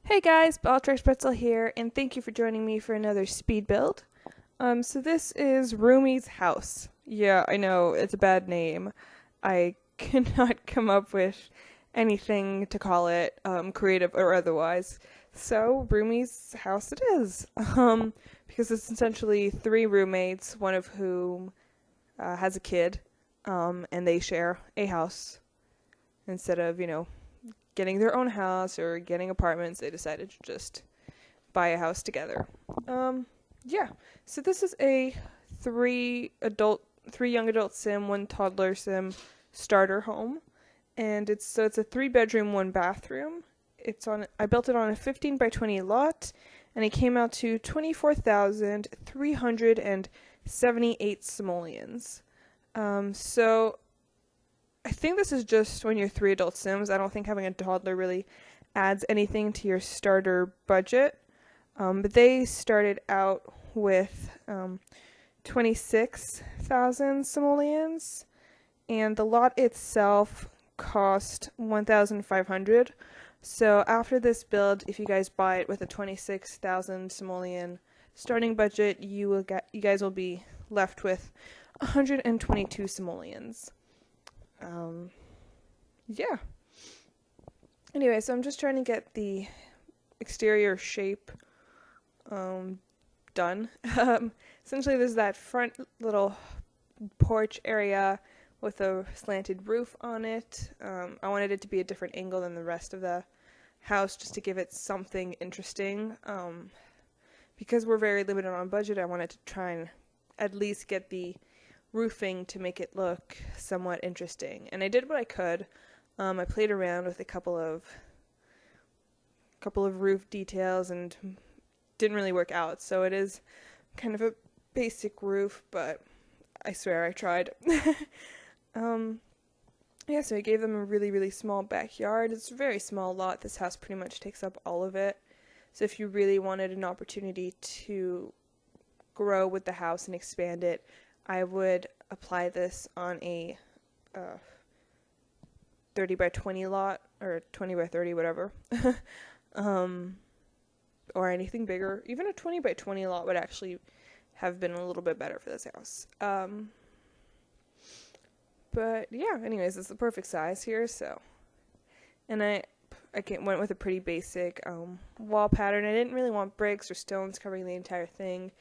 Hey guys, Bellatrix Pretzel here, and thank you for joining me for another speed build. So this is Roomies' house. Yeah, I know, it's a bad name. I cannot come up with anything to call it, creative or otherwise. So, Roomies' house it is. Because it's essentially three roommates, one of whom has a kid, and they share a house instead of, getting their own house or getting apartments. They decided to just buy a house together. Yeah. So this is a three young adult sim, one toddler sim starter home, and it's a 3 bedroom, 1 bathroom. I built it on a 15 by 20 lot, and it came out to 24,378 simoleons. So I think this is just when you're 3 adult sims. I don't think having a toddler really adds anything to your starter budget. But they started out with 26,000 simoleons, and the lot itself cost 1,500. So after this build, if you guys buy it with a 26,000 simoleon starting budget, you guys will be left with 122 simoleons. Yeah. Anyway, so I'm just trying to get the exterior shape done. Essentially, there's that front little porch area with a slanted roof on it. I wanted it to be a different angle than the rest of the house just to give it something interesting. Because we're very limited on budget, I wanted to try and at least get the roofing to make it look somewhat interesting, and I did what I could. I played around with a couple of roof details and didn't really work out, so it is kind of a basic roof, but I swear I tried. Yeah, so I gave them a really, really small backyard. It's a very small lot. This house pretty much takes up all of it, so if you really wanted an opportunity to grow with the house and expand it, I would apply this on a 30 by 20 lot, or 20 by 30, whatever. Or anything bigger. Even a 20 by 20 lot would actually have been a little bit better for this house. But yeah, anyways, it's the perfect size here, so. And I went with a pretty basic wall pattern. I didn't really want bricks or stones covering the entire thing,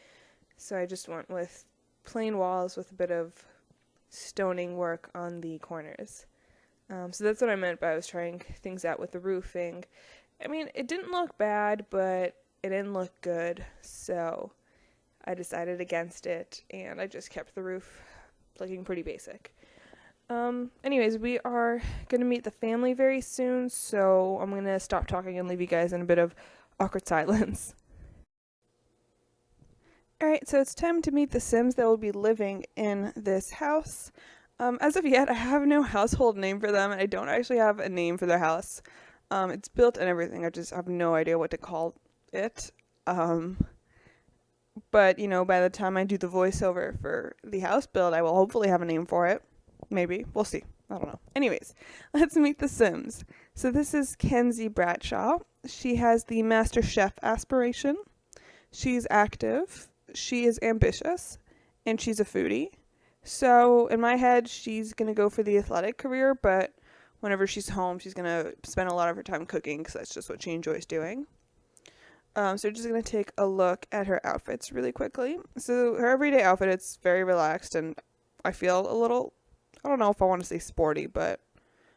so I just went with plain walls with a bit of stoning work on the corners. So that's what I meant by I was trying things out with the roofing. I mean, it didn't look bad, but it didn't look good, so I decided against it, and I just kept the roof looking pretty basic. Anyways, we are going to meet the family very soon, so I'm going to stop talking and leave you guys in a bit of awkward silence. Alright, so it's time to meet the Sims that will be living in this house. As of yet, I have no household name for them, and I don't actually have a name for their house. It's built and everything, I just have no idea what to call it. But, by the time I do the voiceover for the house build, I will hopefully have a name for it. Maybe. We'll see. I don't know. Anyways, let's meet the Sims. So this is Kenzie Bradshaw. She has the Master Chef aspiration. She's active. She is ambitious, and she's a foodie. So in my head, she's going to go for the athletic career, but whenever she's home, she's going to spend a lot of her time cooking because that's just what she enjoys doing. So we're just going to take a look at her outfits really quickly. So her everyday outfit, it's very relaxed, and I feel a little, I don't know if I want to say sporty, but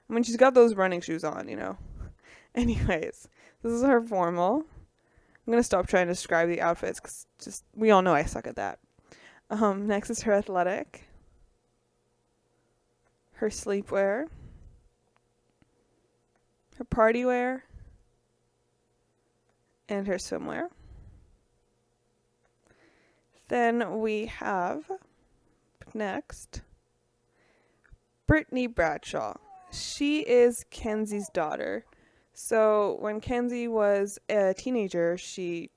I mean, she's got those running shoes on, Anyways, this is her formal. I'm going to stop trying to describe the outfits because we all know I suck at that. Next is her athletic, her sleepwear, her party wear, and her swimwear. Then we have, next, Brittany Bradshaw. She is Kenzie's daughter. So when Kenzie was a teenager, she,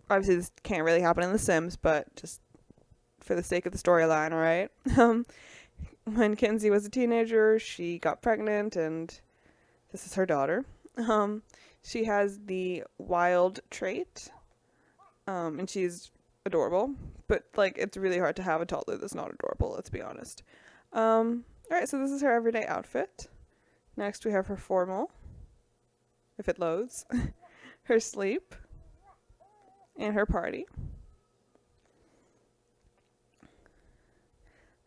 obviously this can't really happen in The Sims, but just for the sake of the storyline, alright? When Kenzie was a teenager, she got pregnant, and this is her daughter. She has the wild trait, and she's adorable. But like, it's really hard to have a toddler that's not adorable. Let's be honest. All right, so this is her everyday outfit. Next, we have her formal, if it loads, her sleep, and her party.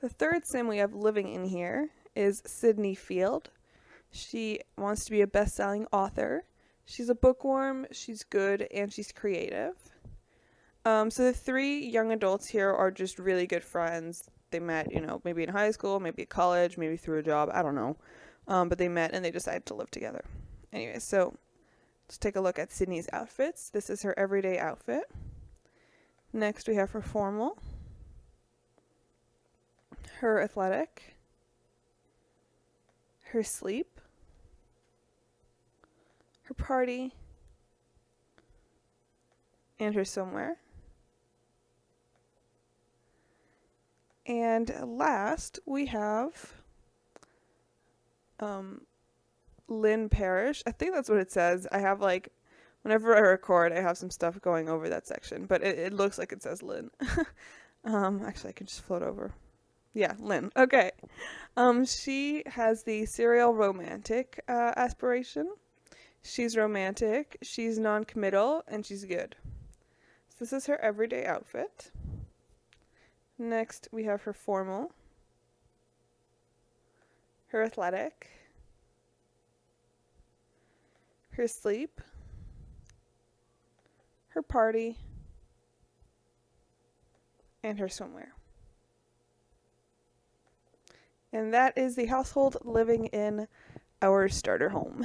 The third sim we have living in here is Sydney Field. She wants to be a best-selling author. She's a bookworm, she's good, and she's creative. So the three young adults here are just really good friends. They met, maybe in high school, maybe at college, maybe through a job, I don't know. But they met and they decided to live together. Anyway, so let's take a look at Sydney's outfits. This is her everyday outfit. Next, we have her formal, her athletic, her sleep, her party, and her swimwear. And last, we have Lynn Parrish. I think that's what it says. I have whenever I record, I have some stuff going over that section, but it looks like it says Lynn. Actually, I can just float over. Yeah, Lynn. Okay. She has the serial romantic aspiration. She's romantic, she's non-committal, and she's good. So this is her everyday outfit. Next, we have her formal, her athletic, her sleep, her party, and her swimwear. And that is the household living in our starter home.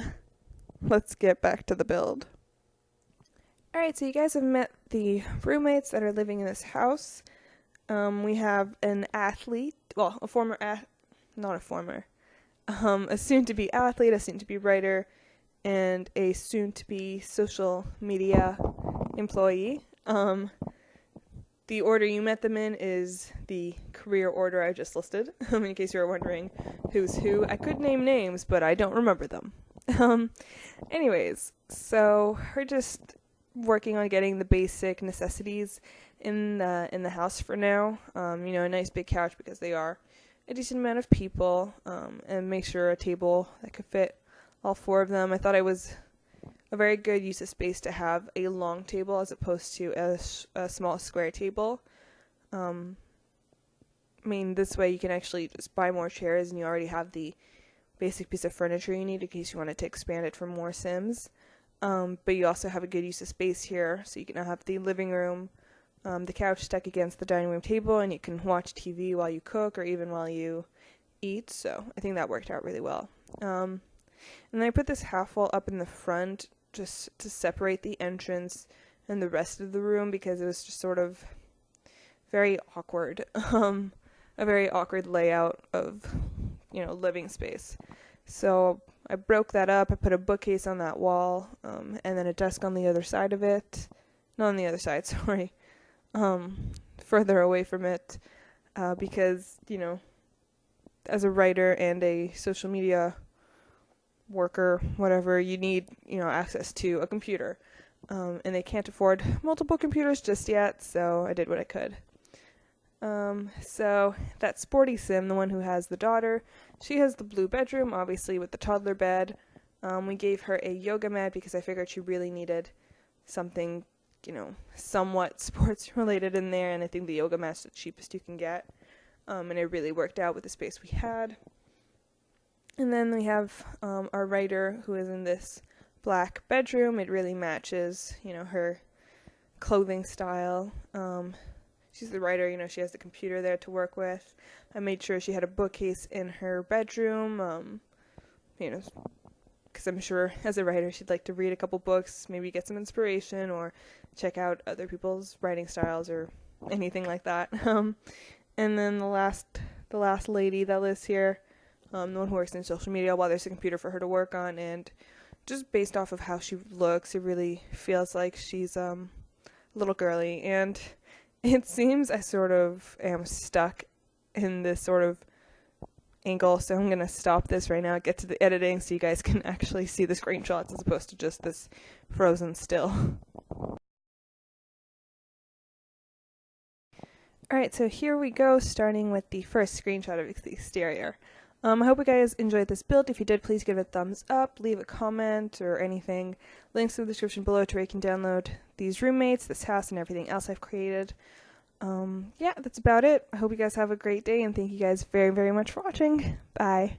Let's get back to the build. Alright, so you guys have met the roommates that are living in this house. We have an athlete, well, a soon-to-be athlete, a soon-to-be writer, and a soon-to-be social media employee. The order you met them in is the career order I just listed, in case you were wondering who's who. I could name names, but I don't remember them. Anyways, so we're just working on getting the basic necessities in the house for now. A nice big couch because they are a decent amount of people, and make sure a table that could fit all four of them. I thought it was a very good use of space to have a long table as opposed to a small square table. This way you can actually just buy more chairs and you already have the basic piece of furniture you need in case you wanted to expand it for more Sims. But you also have a good use of space here, so you can have the living room, the couch stuck against the dining room table, and you can watch TV while you cook or even while you eat, so I think that worked out really well. And then I put this half wall up in the front just to separate the entrance and the rest of the room because it was just sort of very awkward. A very awkward layout of, living space. So I broke that up. I put a bookcase on that wall, and then a desk on the other side of it. Not on the other side, sorry. Further away from it, because, as a writer and a social media worker, whatever, you need, access to a computer. And they can't afford multiple computers just yet, so I did what I could. So that sporty sim, the one who has the daughter, she has the blue bedroom, obviously with the toddler bed. We gave her a yoga mat because I figured she really needed something, somewhat sports related in there, and I think the yoga mat's the cheapest you can get. And it really worked out with the space we had. And then we have our writer who is in this black bedroom. It really matches, her clothing style. She's the writer, she has the computer there to work with. I made sure she had a bookcase in her bedroom, because I'm sure as a writer she'd like to read a couple books, maybe get some inspiration or check out other people's writing styles or anything like that. And then the last lady that lives here, the one who works in social media, while there's a computer for her to work on, and just based off of how she looks, it really feels like she's a little girly, and it seems I sort of am stuck in this sort of angle, so I'm going to stop this right now, get to the editing so you guys can actually see the screenshots as opposed to just this frozen still. Alright, so here we go, starting with the first screenshot of the exterior. I hope you guys enjoyed this build. If you did, please give it a thumbs up, leave a comment or anything. Links in the description below to where you can download these roommates, this house, and everything else I've created. Yeah, that's about it. I hope you guys have a great day, and thank you guys very, very much for watching. Bye.